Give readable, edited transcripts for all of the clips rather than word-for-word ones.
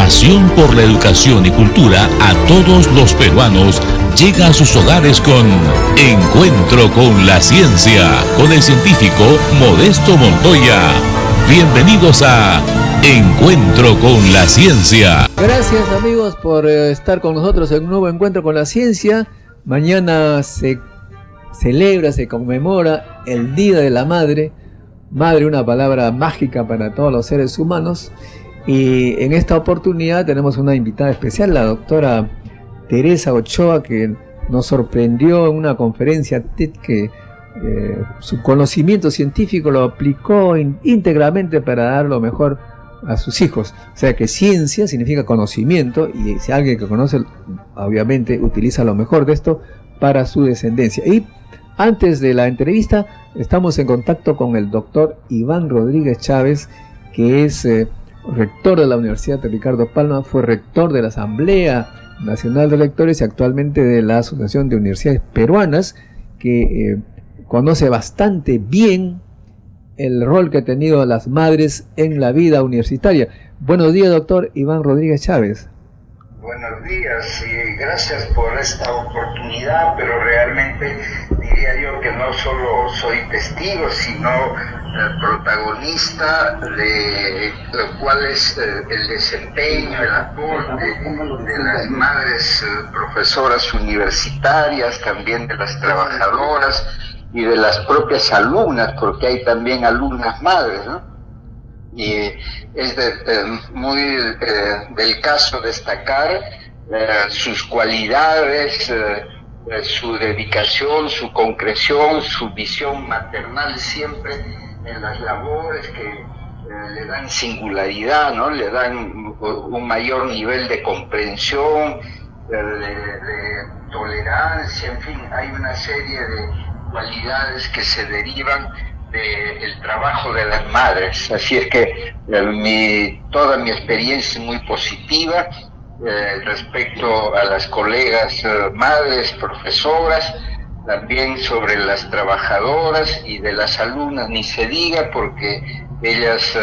pasión por la educación y cultura a todos los peruanos llega a sus hogares con Encuentro con la Ciencia, con el científico Modesto Montoya. Bienvenidos a Encuentro con la Ciencia. Gracias amigos por estar con nosotros en un nuevo Encuentro con la Ciencia. Mañana se celebra, se conmemora el Día de la Madre. Madre, una palabra mágica para todos los seres humanos. Y en esta oportunidad tenemos una invitada especial, la doctora Teresa Ochoa, que nos sorprendió en una conferencia TED que su conocimiento científico lo aplicó íntegramente para dar lo mejor a sus hijos. O sea que ciencia significa conocimiento, y si alguien que conoce, obviamente utiliza lo mejor de esto para su descendencia. Y antes de la entrevista estamos en contacto con el doctor Iván Rodríguez Chávez, que es rector de la Universidad de Ricardo Palma, fue rector de la Asamblea Nacional de Rectores y actualmente de la Asociación de Universidades Peruanas, que conoce bastante bien el rol que han tenido las madres en la vida universitaria. Buenos días, doctor Iván Rodríguez Chávez. Buenos días y gracias por esta oportunidad, pero realmente diría yo que no solo soy testigo, sino protagonista de lo cual es el desempeño, el aporte de las madres profesoras universitarias, también de las trabajadoras y de las propias alumnas, porque hay también alumnas madres, ¿no? Y es muy del caso destacar sus cualidades, su dedicación, su concreción, su visión maternal siempre en las labores que le dan singularidad, ¿no? Le dan un mayor nivel de comprensión, de tolerancia, en fin, hay una serie de cualidades que se derivan del trabajo de las madres. Así es que toda mi experiencia es muy positiva respecto a las colegas madres, profesoras, también sobre las trabajadoras y de las alumnas, ni se diga, porque ellas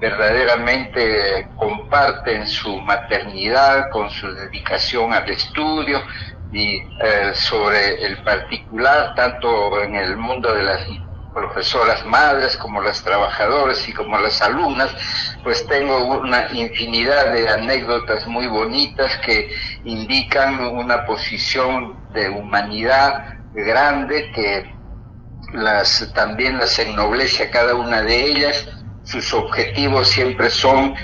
verdaderamente comparten su maternidad con su dedicación al estudio y sobre el particular, tanto en el mundo de las profesoras madres como las trabajadoras y como las alumnas, pues tengo una infinidad de anécdotas muy bonitas que indican una posición de humanidad grande que también las ennoblece a cada una de ellas. Sus objetivos siempre son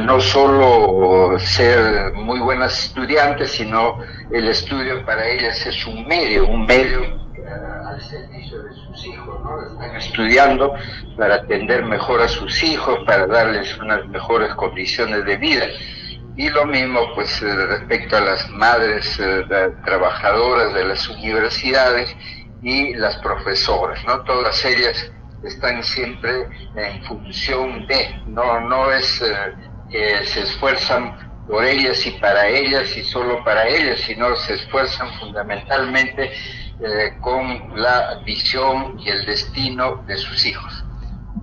no solo ser muy buenas estudiantes, sino el estudio para ellas es un medio al servicio de sus hijos, ¿no? Están estudiando para atender mejor a sus hijos, para darles unas mejores condiciones de vida. Y lo mismo pues respecto a las madres trabajadoras de las universidades y las profesoras, ¿no? Todas ellas están siempre en función de, no es que se esfuerzan por ellas y para ellas y solo para ellas, sino se esfuerzan fundamentalmente con la visión y el destino de sus hijos.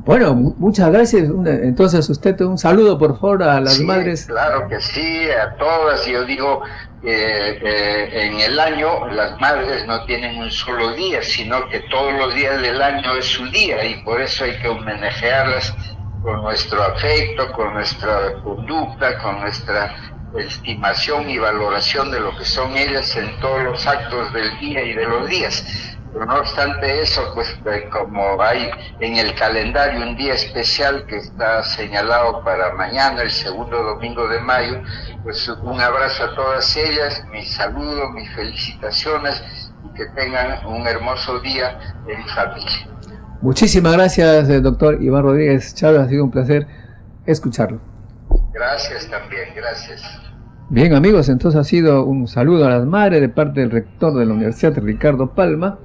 Bueno, muchas gracias. Entonces usted un saludo por favor a las madres. Claro que sí, a todas. Yo digo, en el año las madres no tienen un solo día, sino que todos los días del año es su día, y por eso hay que homenajearlas con nuestro afecto, con nuestra conducta, con nuestra estimación y valoración de lo que son ellas en todos los actos del día y de los días. Pero no obstante eso, pues como hay en el calendario un día especial que está señalado para mañana, el segundo domingo de mayo, pues un abrazo a todas ellas, mis saludos, mis felicitaciones, y que tengan un hermoso día en familia. Muchísimas gracias, doctor Iván Rodríguez Chávez, ha sido un placer escucharlo. Gracias también, gracias. Bien amigos, entonces ha sido un saludo a las madres de parte del rector de la Universidad de Ricardo Palma.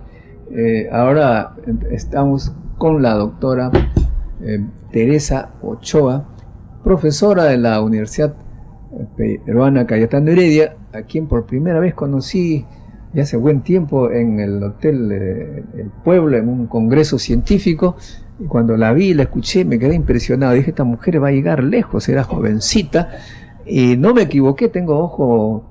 Ahora estamos con la doctora Teresa Ochoa, profesora de la Universidad Peruana Cayetano Heredia, a quien por primera vez conocí ya hace buen tiempo en el Hotel El Pueblo, en un congreso científico, y cuando la vi, la escuché, me quedé impresionado. Dije, esta mujer va a llegar lejos, era jovencita, Y no me equivoqué, tengo ojo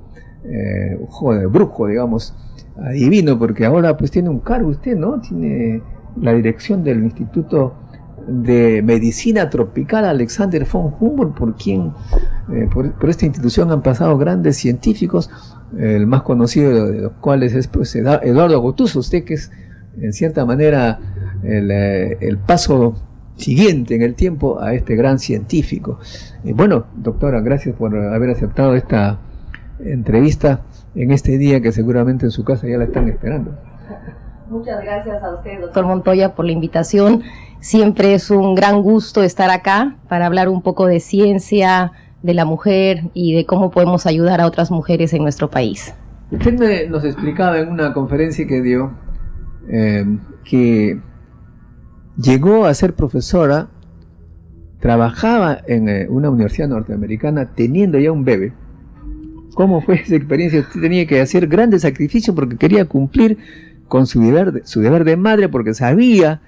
de brujo, digamos, adivino, porque ahora pues tiene un cargo usted, ¿no? Tiene la dirección del Instituto de Medicina Tropical Alexander von Humboldt, por esta institución han pasado grandes científicos, el más conocido de los cuales es pues Eduardo Gotuso, usted que es en cierta manera el paso siguiente en el tiempo a este gran científico. Bueno, doctora, gracias por haber aceptado esta entrevista en este día que seguramente en su casa ya la están esperando. Muchas gracias a usted, doctor Montoya, por la invitación. Siempre es un gran gusto estar acá para hablar un poco de ciencia, de la mujer y de cómo podemos ayudar a otras mujeres en nuestro país. Usted nos explicaba en una conferencia que dio que llegó a ser profesora, trabajaba en una universidad norteamericana teniendo ya un bebé. ¿Cómo fue esa experiencia? Usted tenía que hacer grandes sacrificios porque quería cumplir con su deber de madre, porque sabía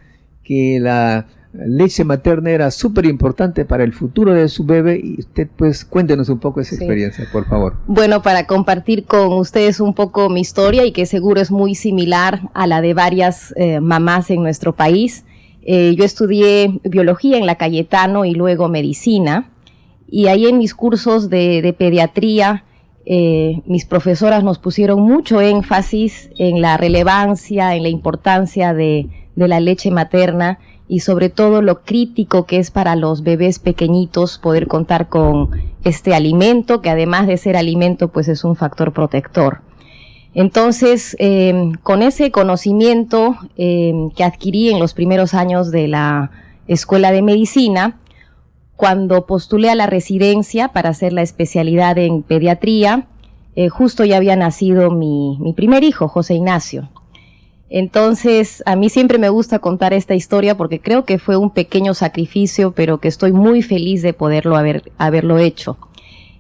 que la leche materna era súper importante para el futuro de su bebé. Y usted, pues, cuéntenos un poco esa experiencia, por favor. Bueno, para compartir con ustedes un poco mi historia, y que seguro es muy similar a la de varias mamás en nuestro país. Yo estudié biología en la Cayetano y luego medicina, y ahí en mis cursos de pediatría, mis profesoras nos pusieron mucho énfasis en la relevancia, en la importancia de la leche materna y sobre todo lo crítico que es para los bebés pequeñitos poder contar con este alimento, que además de ser alimento, pues es un factor protector. Entonces, con ese conocimiento que adquirí en los primeros años de la escuela de medicina, cuando postulé a la residencia para hacer la especialidad en pediatría, justo ya había nacido mi primer hijo, José Ignacio. Entonces, a mí siempre me gusta contar esta historia porque creo que fue un pequeño sacrificio, pero que estoy muy feliz de poderlo haberlo hecho.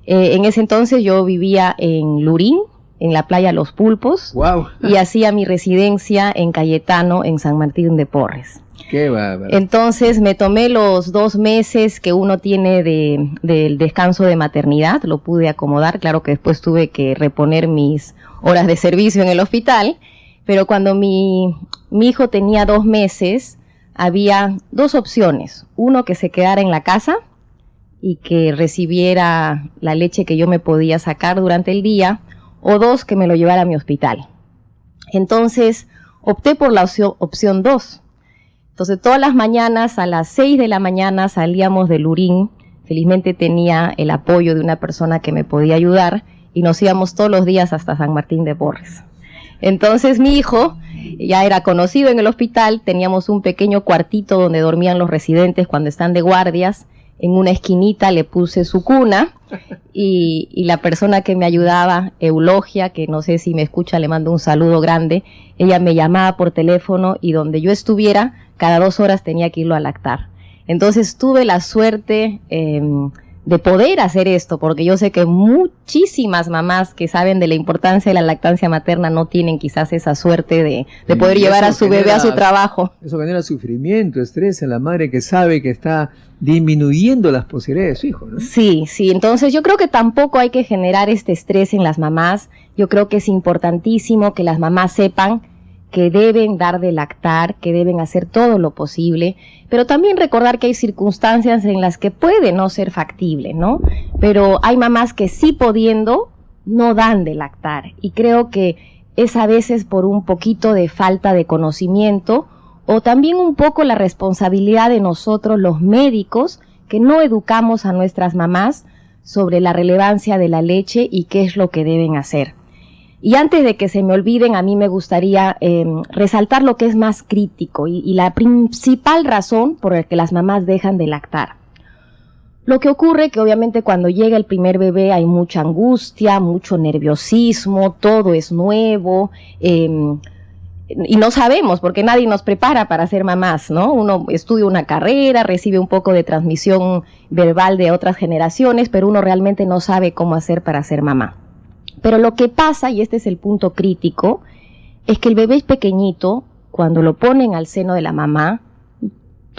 En ese entonces yo vivía en Lurín, en la playa Los Pulpos, wow, y hacía mi residencia en Cayetano, en San Martín de Porres. Qué bárbaro. Entonces me tomé los 2 meses que uno tiene del descanso de maternidad, lo pude acomodar, claro que después tuve que reponer mis horas de servicio en el hospital, pero cuando mi hijo tenía 2 meses, había 2 opciones, uno que se quedara en la casa y que recibiera la leche que yo me podía sacar durante el día, o 2 que me lo llevara a mi hospital. Entonces opté por la opción 2. Entonces todas las mañanas a las 6 de la mañana salíamos de Lurín, felizmente tenía el apoyo de una persona que me podía ayudar y nos íbamos todos los días hasta San Martín de Porres. Entonces mi hijo ya era conocido en el hospital, teníamos un pequeño cuartito donde dormían los residentes cuando están de guardias, en una esquinita le puse su cuna y la persona que me ayudaba, Eulogia, que no sé si me escucha, le mando un saludo grande, ella me llamaba por teléfono y donde yo estuviera, cada 2 horas tenía que irlo a lactar. Entonces tuve la suerte de poder hacer esto, porque yo sé que muchísimas mamás que saben de la importancia de la lactancia materna no tienen quizás esa suerte de poder llevar a su bebé a su trabajo. Eso genera sufrimiento, estrés en la madre que sabe que está disminuyendo las posibilidades de su hijo, ¿no? Sí, entonces yo creo que tampoco hay que generar este estrés en las mamás. Yo creo que es importantísimo que las mamás sepan que deben dar de lactar, que deben hacer todo lo posible, pero también recordar que hay circunstancias en las que puede no ser factible, ¿no? Pero hay mamás que sí pudiendo, no dan de lactar, y creo que es a veces por un poquito de falta de conocimiento, o también un poco la responsabilidad de nosotros los médicos, que no educamos a nuestras mamás sobre la relevancia de la leche y qué es lo que deben hacer. Y antes de que se me olviden, a mí me gustaría resaltar lo que es más crítico y la principal razón por la que las mamás dejan de lactar. Lo que ocurre que obviamente cuando llega el primer bebé hay mucha angustia, mucho nerviosismo, todo es nuevo, y no sabemos porque nadie nos prepara para ser mamás, ¿no? Uno estudia una carrera, recibe un poco de transmisión verbal de otras generaciones, pero uno realmente no sabe cómo hacer para ser mamá. Pero lo que pasa, y este es el punto crítico, es que el bebé es pequeñito, cuando lo ponen al seno de la mamá,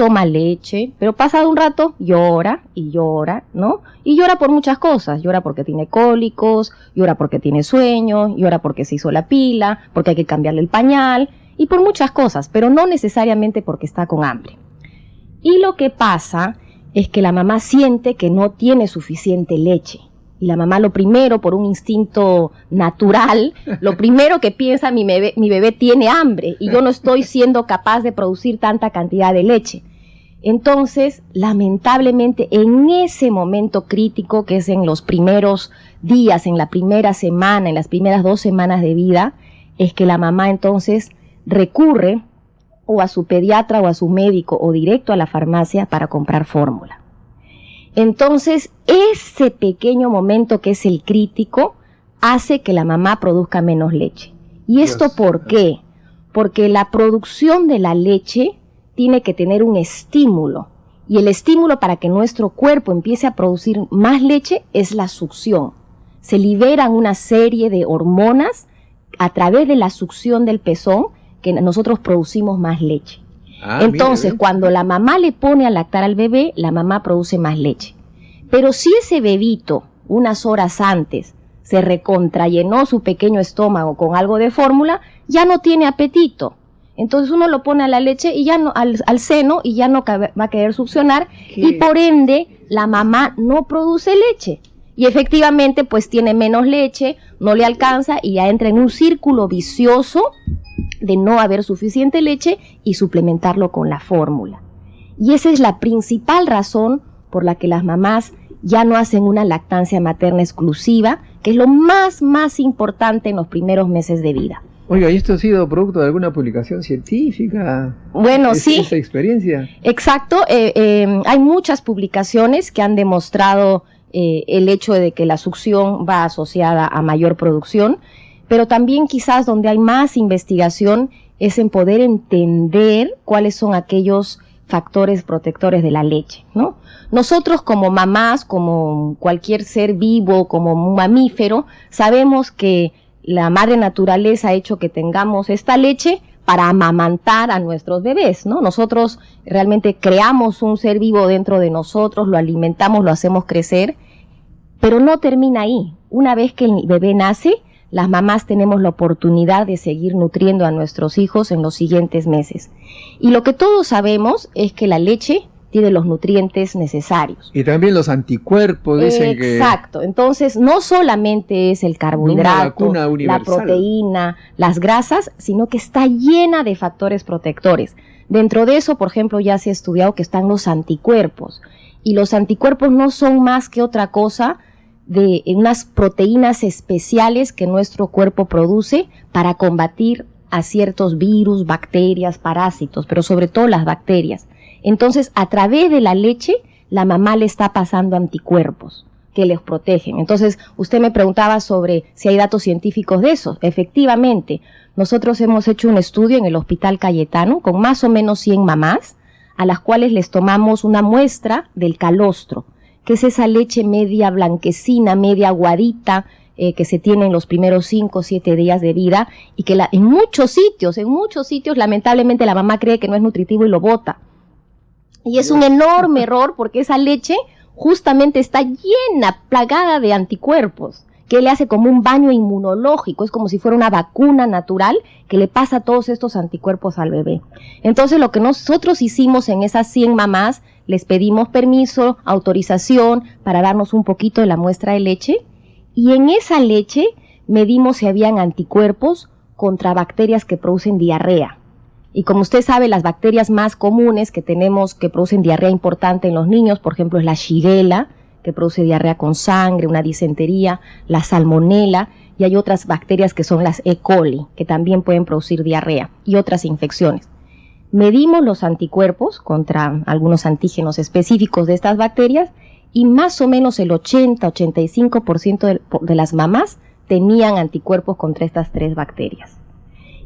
toma leche, pero pasado un rato llora y llora, ¿no? Y llora por muchas cosas, llora porque tiene cólicos, llora porque tiene sueño, llora porque se hizo la pila, porque hay que cambiarle el pañal, y por muchas cosas, pero no necesariamente porque está con hambre. Y lo que pasa es que la mamá siente que no tiene suficiente leche. Y la mamá lo primero, por un instinto natural, lo primero que piensa, mi bebé tiene hambre y yo no estoy siendo capaz de producir tanta cantidad de leche. Entonces, lamentablemente, en ese momento crítico, que es en los primeros días, en la primera semana, en las primeras 2 semanas de vida, es que la mamá entonces recurre o a su pediatra o a su médico o directo a la farmacia para comprar fórmula. Entonces, ese pequeño momento que es el crítico hace que la mamá produzca menos leche. ¿Y esto por qué? Porque la producción de la leche tiene que tener un estímulo. Y el estímulo para que nuestro cuerpo empiece a producir más leche es la succión. Se liberan una serie de hormonas a través de la succión del pezón que nosotros producimos más leche. Entonces, cuando la mamá le pone a lactar al bebé, la mamá produce más leche. Pero si ese bebito, unas horas antes, se recontrallenó su pequeño estómago con algo de fórmula, ya no tiene apetito. Entonces uno lo pone a la leche y ya no, al seno y ya no va a querer succionar y por ende la mamá no produce leche. Y efectivamente pues tiene menos leche, no le alcanza y ya entra en un círculo vicioso de no haber suficiente leche y suplementarlo con la fórmula. Y esa es la principal razón por la que las mamás ya no hacen una lactancia materna exclusiva, que es lo más importante en los primeros meses de vida. Oiga, ¿y esto ha sido producto de alguna publicación científica? Bueno, sí. ¿Esa experiencia? Exacto. Hay muchas publicaciones que han demostrado el hecho de que la succión va asociada a mayor producción, pero también quizás donde hay más investigación es en poder entender cuáles son aquellos factores protectores de la leche, ¿no? Nosotros como mamás, como cualquier ser vivo, como un mamífero, sabemos que la madre naturaleza ha hecho que tengamos esta leche para amamantar a nuestros bebés, ¿no? Nosotros realmente creamos un ser vivo dentro de nosotros, lo alimentamos, lo hacemos crecer, pero no termina ahí. Una vez que el bebé nace, las mamás tenemos la oportunidad de seguir nutriendo a nuestros hijos en los siguientes meses. Y lo que todos sabemos es que la leche tiene los nutrientes necesarios. Y también los anticuerpos, dicen que... Exacto. Entonces, no solamente es el carbohidrato, la proteína, las grasas, sino que está llena de factores protectores. Dentro de eso, por ejemplo, ya se ha estudiado que están los anticuerpos. Y los anticuerpos no son más que otra cosa de unas proteínas especiales que nuestro cuerpo produce para combatir a ciertos virus, bacterias, parásitos, pero sobre todo las bacterias. Entonces, a través de la leche, la mamá le está pasando anticuerpos que les protegen. Entonces, usted me preguntaba sobre si hay datos científicos de eso. Efectivamente, nosotros hemos hecho un estudio en el Hospital Cayetano con más o menos 100 mamás, a las cuales les tomamos una muestra del calostro, que es esa leche media blanquecina, media aguadita, que se tiene en los primeros 5 o 7 días de vida, y que en muchos sitios, lamentablemente la mamá cree que no es nutritivo y lo bota. Y es un enorme error porque esa leche justamente está llena, plagada de anticuerpos, que le hace como un baño inmunológico, es como si fuera una vacuna natural que le pasa todos estos anticuerpos al bebé. Entonces lo que nosotros hicimos en esas 100 mamás, les pedimos permiso, autorización para darnos un poquito de la muestra de leche, y en esa leche medimos si habían anticuerpos contra bacterias que producen diarrea. Y como usted sabe, las bacterias más comunes que tenemos que producen diarrea importante en los niños, por ejemplo, es la Shigella, que produce diarrea con sangre, una disentería, la Salmonella, y hay otras bacterias que son las E. coli, que también pueden producir diarrea, y otras infecciones. Medimos los anticuerpos contra algunos antígenos específicos de estas bacterias, y más o menos el 80-85% de las mamás tenían anticuerpos contra estas 3 bacterias.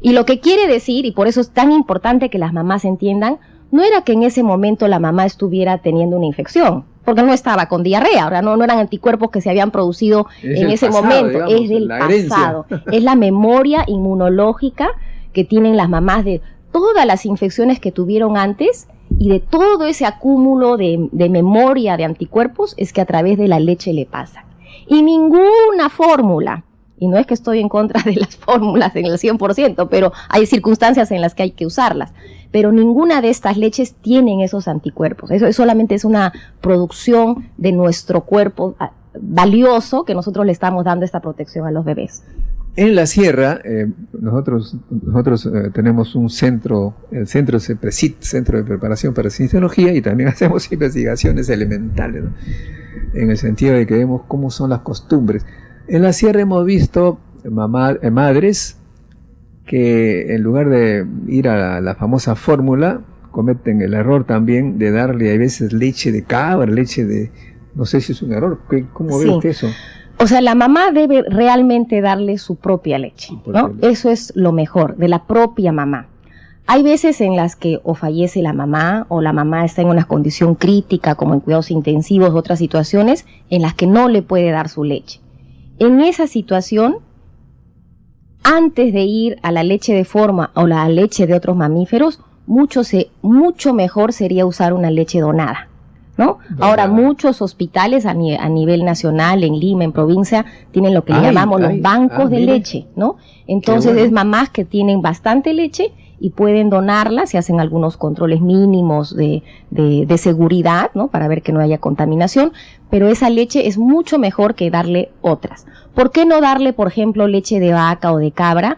Y lo que quiere decir, y por eso es tan importante que las mamás entiendan, no era que en ese momento la mamá estuviera teniendo una infección, porque no estaba con diarrea, ahora no eran anticuerpos que se habían producido en ese momento, digamos, es del pasado, es la memoria inmunológica que tienen las mamás de todas las infecciones que tuvieron antes y de todo ese acúmulo de memoria de anticuerpos es que a través de la leche le pasa. Y ninguna fórmula, y no es que estoy en contra de las fórmulas en el 100%, pero hay circunstancias en las que hay que usarlas, pero ninguna de estas leches tienen esos anticuerpos. Eso solamente es una producción de nuestro cuerpo valioso que nosotros le estamos dando esta protección a los bebés. En la sierra, nosotros tenemos un centro, el centro CEPRESIT, Centro de Preparación para Cienciología, y también hacemos investigaciones elementales, ¿no? En el sentido de que vemos cómo son las costumbres. En la sierra hemos visto madres que en lugar de ir a la famosa fórmula, cometen el error también de darle a veces leche de cabra, leche de... No sé si es un error, ¿cómo ve usted eso? O sea, la mamá debe realmente darle su propia leche, ¿no? Eso es lo mejor, de la propia mamá. Hay veces en las que o fallece la mamá, o la mamá está en una condición crítica, como en cuidados intensivos, otras situaciones en las que no le puede dar su leche. En esa situación, antes de ir a la leche de forma o la leche de otros mamíferos, mucho mejor sería usar una leche donada, ¿no? Ahora muchos hospitales a nivel nacional, en Lima, en provincia, tienen lo que le llamamos los bancos de leche, ¿no? Entonces es mamás que tienen bastante leche y pueden donarla, se hacen algunos controles mínimos de seguridad, ¿no? Para ver que no haya contaminación, pero esa leche es mucho mejor que darle otras. ¿Por qué no darle, por ejemplo, leche de vaca o de cabra?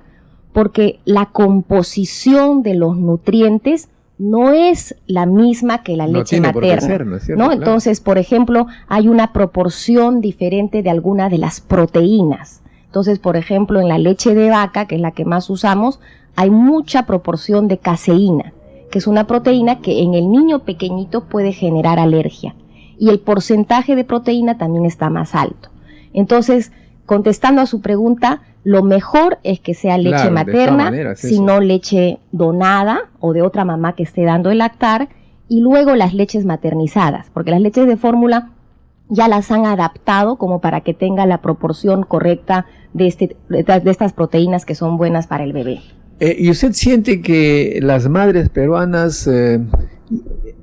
Porque la composición de los nutrientes no es la misma que la leche materna, ¿no es cierto? ¿No? Entonces, por ejemplo, hay una proporción diferente de alguna de las proteínas. Entonces, por ejemplo, en la leche de vaca, que es la que más usamos, hay mucha proporción de caseína, que es una proteína que en el niño pequeñito puede generar alergia. Y el porcentaje de proteína también está más alto. Entonces, contestando a su pregunta, lo mejor es que sea leche materna, si no leche donada o de otra mamá que esté dando el lactar, y luego las leches maternizadas, porque las leches de fórmula ya las han adaptado como para que tenga la proporción correcta de estas proteínas que son buenas para el bebé. ¿Y usted siente que las madres peruanas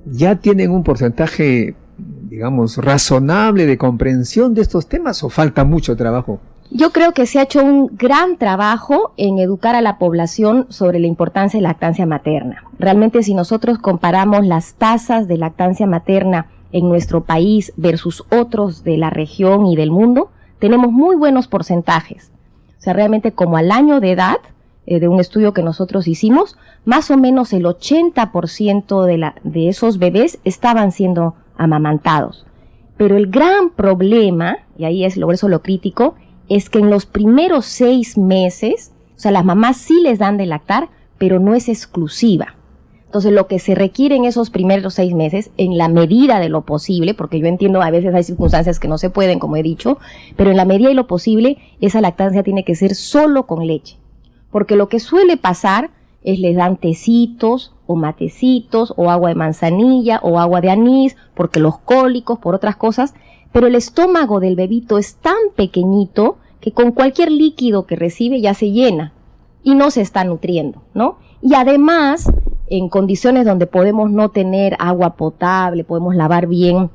ya tienen un porcentaje, digamos, razonable de comprensión de estos temas, o falta mucho trabajo? Yo creo que se ha hecho un gran trabajo en educar a la población sobre la importancia de la lactancia materna. Realmente, si nosotros comparamos las tasas de lactancia materna en nuestro país versus otros de la región y del mundo, tenemos muy buenos porcentajes. O sea, realmente como al año de edad, de un estudio que nosotros hicimos, más o menos el 80% de esos bebés estaban siendo amamantados. Pero el gran problema, y ahí es eso lo crítico, es que en los primeros 6 meses, o sea, las mamás sí les dan de lactar, pero no es exclusiva. Entonces, lo que se requiere en esos primeros 6 meses, en la medida de lo posible, porque yo entiendo a veces hay circunstancias que no se pueden, como he dicho, pero en la medida de lo posible, esa lactancia tiene que ser solo con leche. Porque lo que suele pasar es les dan tecitos o matecitos o agua de manzanilla o agua de anís, porque los cólicos, por otras cosas, pero el estómago del bebito es tan pequeñito que con cualquier líquido que recibe ya se llena y no se está nutriendo, ¿no? Y además, en condiciones donde podemos no tener agua potable, podemos lavar bien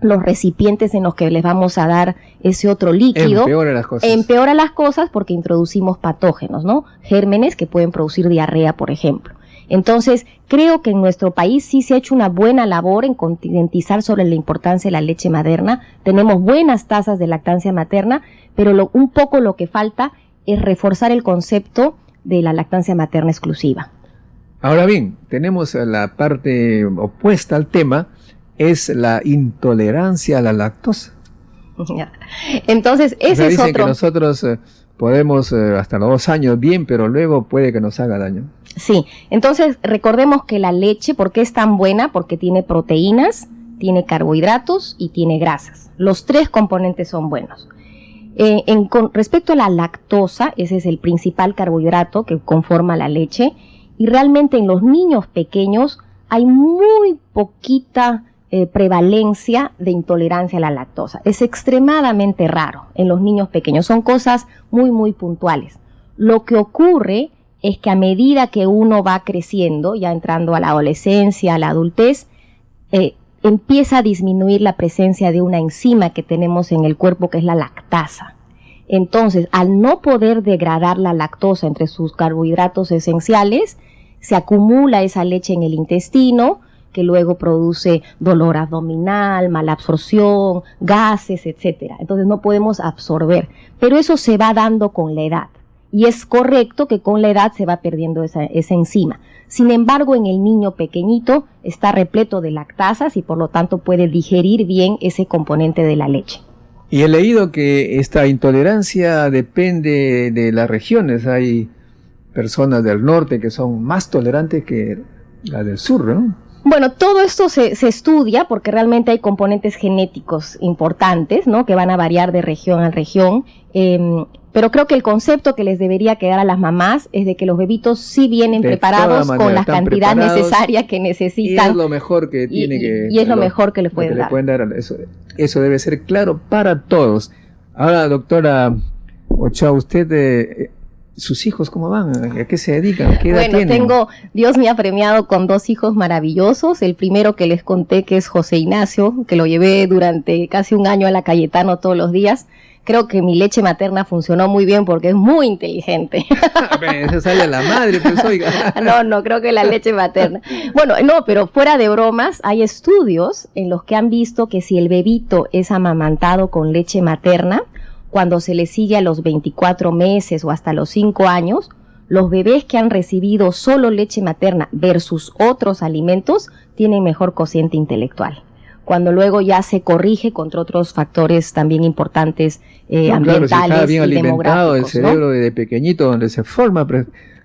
los recipientes en los que les vamos a dar ese otro líquido, empeora las cosas porque introducimos patógenos, ¿no? Gérmenes que pueden producir diarrea, por ejemplo. Entonces, creo que en nuestro país sí se ha hecho una buena labor en concientizar sobre la importancia de la leche materna. Tenemos buenas tasas de lactancia materna, pero un poco lo que falta es reforzar el concepto de la lactancia materna exclusiva. Ahora bien, tenemos la parte opuesta al tema, es la intolerancia a la lactosa. Entonces, ese es dicen otro. Que nosotros podemos hasta los 2 años bien, pero luego puede que nos haga daño. Sí, entonces recordemos que la leche, ¿por qué es tan buena? Porque tiene proteínas, tiene carbohidratos y tiene grasas. Los 3 componentes son buenos. Con respecto a la lactosa, ese es el principal carbohidrato que conforma la leche, y realmente en los niños pequeños hay muy poquita prevalencia de intolerancia a la lactosa. Es extremadamente raro en los niños pequeños, son cosas muy, muy puntuales. Lo que ocurre es que a medida que uno va creciendo, ya entrando a la adolescencia, a la adultez, empieza a disminuir la presencia de una enzima que tenemos en el cuerpo, que es la lactasa. Entonces, al no poder degradar la lactosa entre sus carbohidratos esenciales, se acumula esa leche en el intestino, que luego produce dolor abdominal, mala absorción, gases, etcétera. Entonces no podemos absorber, pero eso se va dando con la edad. Y es correcto que con la edad se va perdiendo esa enzima. Sin embargo, en el niño pequeñito está repleto de lactasas y por lo tanto puede digerir bien ese componente de la leche. Y he leído que esta intolerancia depende de las regiones. Hay personas del norte que son más tolerantes que las del sur, ¿no? Bueno, todo esto se estudia porque realmente hay componentes genéticos importantes, ¿no? Que van a variar de región a región. Pero creo que el concepto que les debería quedar a las mamás es de que los bebitos sí vienen preparados con la cantidad necesaria que necesitan. Y es lo mejor que tiene que... Y es lo mejor que les pueden dar. Eso debe ser claro para todos. Ahora, doctora Ochoa, usted... ¿Sus hijos cómo van? ¿A qué se dedican? ¿Qué edad tienen? Dios me ha premiado con 2 hijos maravillosos. El primero que les conté, que es José Ignacio, que lo llevé durante casi un año a la Cayetano todos los días. Creo que mi leche materna funcionó muy bien porque es muy inteligente. Eso sale a la madre, pues oiga. No, creo que la leche materna. Bueno, no, pero fuera de bromas, hay estudios en los que han visto que si el bebito es amamantado con leche materna, cuando se le sigue a los 24 meses o hasta los 5 años, los bebés que han recibido solo leche materna versus otros alimentos tienen mejor cociente intelectual. Cuando luego ya se corrige contra otros factores también importantes ambientales, claro, si está bien y alimentado el cerebro, ¿no? Desde pequeñito, donde se forma,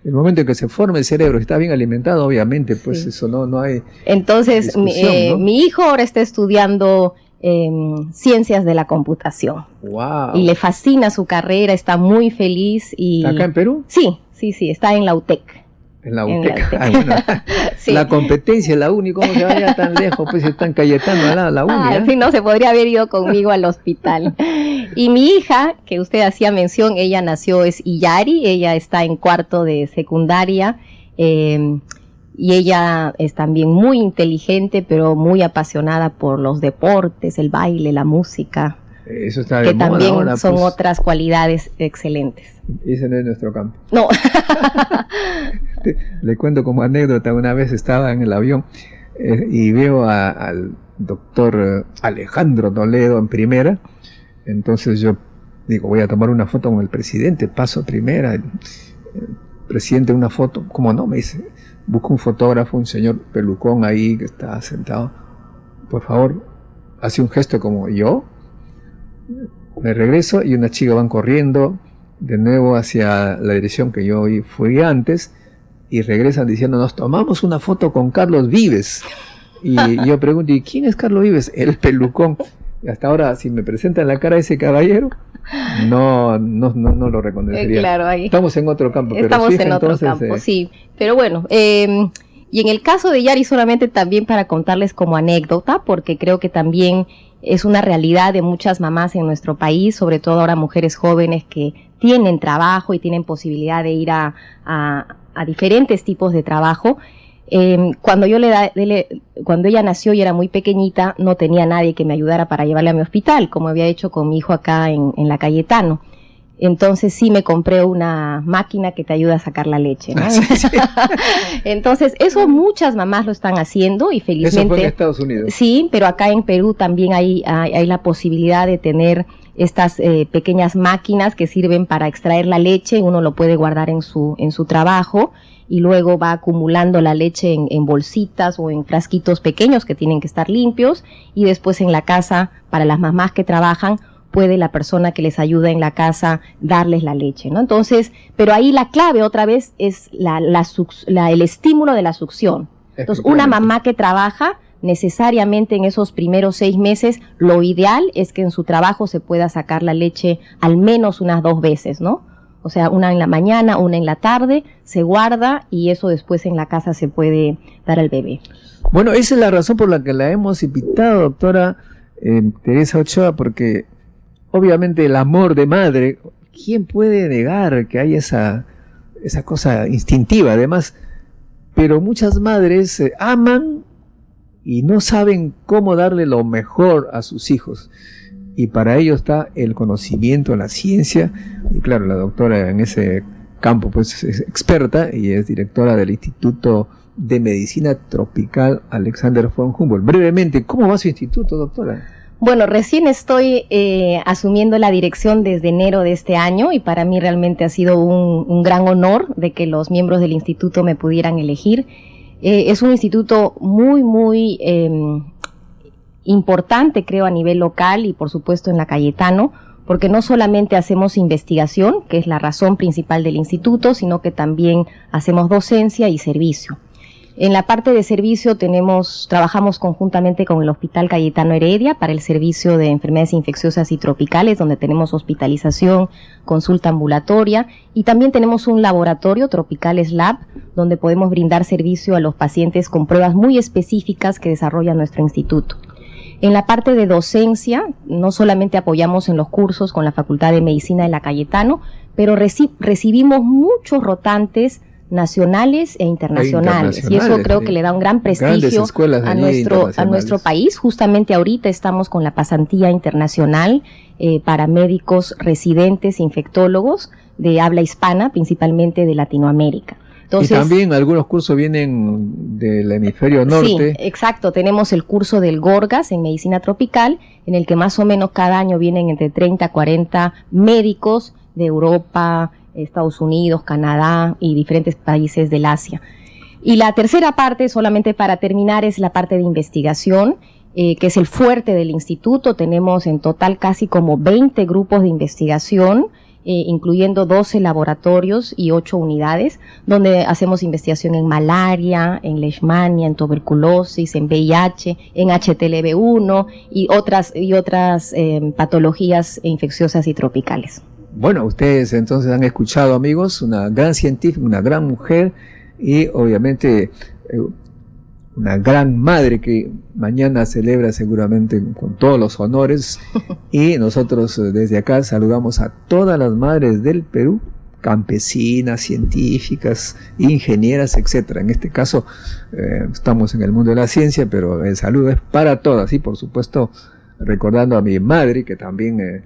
el momento en que se forma el cerebro, está bien alimentado, obviamente, pues sí. Eso no hay. Entonces, ¿no? Mi hijo ahora está estudiando ciencias de la computación. Wow. Y le fascina su carrera, está muy feliz. Y ¿Está acá en Perú? Sí, está en la UTEC. En la UTEC. Bueno, sí. La competencia, la UNI, ¿cómo se vaya tan lejos? Pues están Cayetano al lado, la UNI. En fin, no se podría haber ido conmigo al hospital. Y mi hija, que usted hacía mención, ella nació, es Iyari, ella está en 4º de secundaria, y ella es también muy inteligente, pero muy apasionada por los deportes, el baile, la música. Eso está de que moda también ahora, son pues, otras cualidades excelentes. Ese no es nuestro campo. No. Le cuento como anécdota, una vez estaba en el avión y veo al doctor Alejandro Toledo en primera. Entonces yo digo, voy a tomar una foto con el presidente, paso primera, el presidente una foto, ¿cómo no? Me dice, busco un fotógrafo, un señor pelucón ahí que está sentado, por favor, hace un gesto como yo, me regreso y unas chicas van corriendo de nuevo hacia la dirección que yo fui antes y regresan diciendo, nos tomamos una foto con Carlos Vives. Y yo pregunto, ¿y quién es Carlos Vives? El pelucón. Y hasta ahora, si me presentan la cara de ese caballero, no lo reconocería. Claro, ahí. Estamos en otro campo. Estamos en otro campo, sí. Pero bueno, y en el caso de Yari, solamente también para contarles como anécdota, porque creo que también es una realidad de muchas mamás en nuestro país, sobre todo ahora mujeres jóvenes que tienen trabajo y tienen posibilidad de ir a diferentes tipos de trabajo. Cuando ella nació y era muy pequeñita, no tenía nadie que me ayudara para llevarla a mi hospital, como había hecho con mi hijo acá en la Cayetano. Entonces sí me compré una máquina que te ayuda a sacar la leche, ¿no? Sí. Entonces eso muchas mamás lo están haciendo y felizmente. Eso fue en Estados Unidos. Sí, pero acá en Perú también hay la posibilidad de tener estas pequeñas máquinas que sirven para extraer la leche. Uno lo puede guardar en su trabajo y luego va acumulando la leche en bolsitas o en frasquitos pequeños que tienen que estar limpios, y después en la casa, para las mamás que trabajan, puede la persona que les ayuda en la casa darles la leche, ¿no? Entonces, pero ahí la clave otra vez es el estímulo de la succión. Entonces, una mamá que trabaja, necesariamente en esos primeros 6 meses, lo ideal es que en su trabajo se pueda sacar la leche al menos unas 2 veces, ¿no? O sea, una en la mañana, una en la tarde, se guarda y eso después en la casa se puede dar al bebé. Bueno, esa es la razón por la que la hemos invitado, doctora Teresa Ochoa, porque obviamente el amor de madre, ¿quién puede negar que hay esa cosa instintiva además? Pero muchas madres aman y no saben cómo darle lo mejor a sus hijos. Y para ello está el conocimiento, la ciencia, y claro, la doctora en ese campo pues es experta y es directora del Instituto de Medicina Tropical Alexander von Humboldt. Brevemente, ¿cómo va su instituto, doctora? Bueno, recién estoy asumiendo la dirección desde enero de este año y para mí realmente ha sido un gran honor de que los miembros del instituto me pudieran elegir. Es un instituto muy importante, creo, a nivel local y por supuesto en la Cayetano, porque no solamente hacemos investigación, que es la razón principal del instituto, sino que también hacemos docencia y servicio. En la parte de servicio trabajamos conjuntamente con el Hospital Cayetano Heredia para el servicio de enfermedades infecciosas y tropicales, donde tenemos hospitalización, consulta ambulatoria, y también tenemos un laboratorio, Tropicales Lab, donde podemos brindar servicio a los pacientes con pruebas muy específicas que desarrolla nuestro instituto. En la parte de docencia, no solamente apoyamos en los cursos con la Facultad de Medicina de la Cayetano, pero recibimos muchos rotantes nacionales e internacionales, y eso creo que le da un gran prestigio a nuestro país. Justamente ahorita estamos con la pasantía internacional para médicos residentes, infectólogos de habla hispana, principalmente de Latinoamérica. Entonces, y también algunos cursos vienen del hemisferio norte. Sí, exacto. Tenemos el curso del Gorgas en medicina tropical, en el que más o menos cada año vienen entre 30 a 40 médicos de Europa, Estados Unidos, Canadá y diferentes países del Asia. Y la tercera parte, solamente para terminar, es la parte de investigación, que es el fuerte del instituto. Tenemos en total casi como 20 grupos de investigación, incluyendo 12 laboratorios y 8 unidades, donde hacemos investigación en malaria, en leishmania, en tuberculosis, en VIH, en HTLV1 y otras patologías infecciosas y tropicales. Bueno, ustedes entonces han escuchado, amigos, una gran científica, una gran mujer y obviamente una gran madre que mañana celebra seguramente con todos los honores. Y nosotros desde acá saludamos a todas las madres del Perú, campesinas, científicas, ingenieras, etcétera. En este caso estamos en el mundo de la ciencia, pero el saludo es para todas. Y por supuesto recordando a mi madre, que también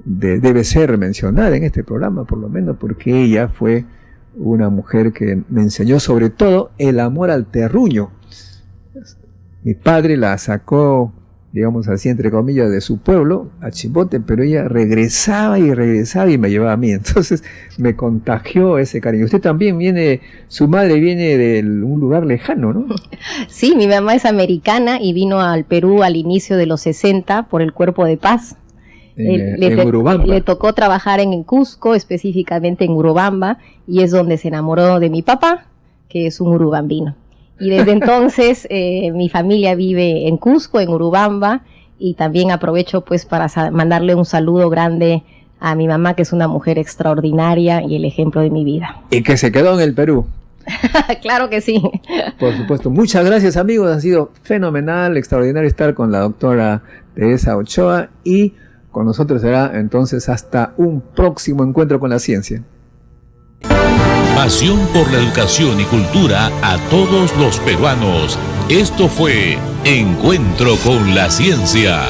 debe ser mencionada en este programa, por lo menos porque ella fue una mujer que me enseñó sobre todo el amor al terruño. Mi padre la sacó, digamos así, entre comillas, de su pueblo, a Chimbote, pero ella regresaba y me llevaba a mí. Entonces me contagió ese cariño. Usted también su madre viene de un lugar lejano, ¿no? Sí, mi mamá es americana y vino al Perú al inicio de los 60 por el Cuerpo de Paz. En Urubamba. Le tocó trabajar en Cusco, específicamente en Urubamba, y es donde se enamoró de mi papá, que es un urubambino. Y desde entonces mi familia vive en Cusco, en Urubamba, y también aprovecho pues para mandarle un saludo grande a mi mamá, que es una mujer extraordinaria y el ejemplo de mi vida. Y que se quedó en el Perú. Claro que sí. Por supuesto. Muchas gracias, amigos. Ha sido fenomenal, extraordinario estar con la doctora Teresa Ochoa, y con nosotros será entonces hasta un próximo encuentro con la ciencia. Pasión por la educación y cultura a todos los peruanos. Esto fue Encuentro con la Ciencia.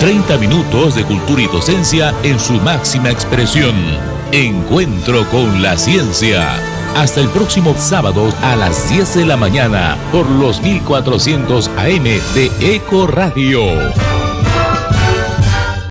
30 minutos de cultura y docencia en su máxima expresión. Encuentro con la Ciencia. Hasta el próximo sábado a las 10 de la mañana por los 1400 AM de Eco Radio.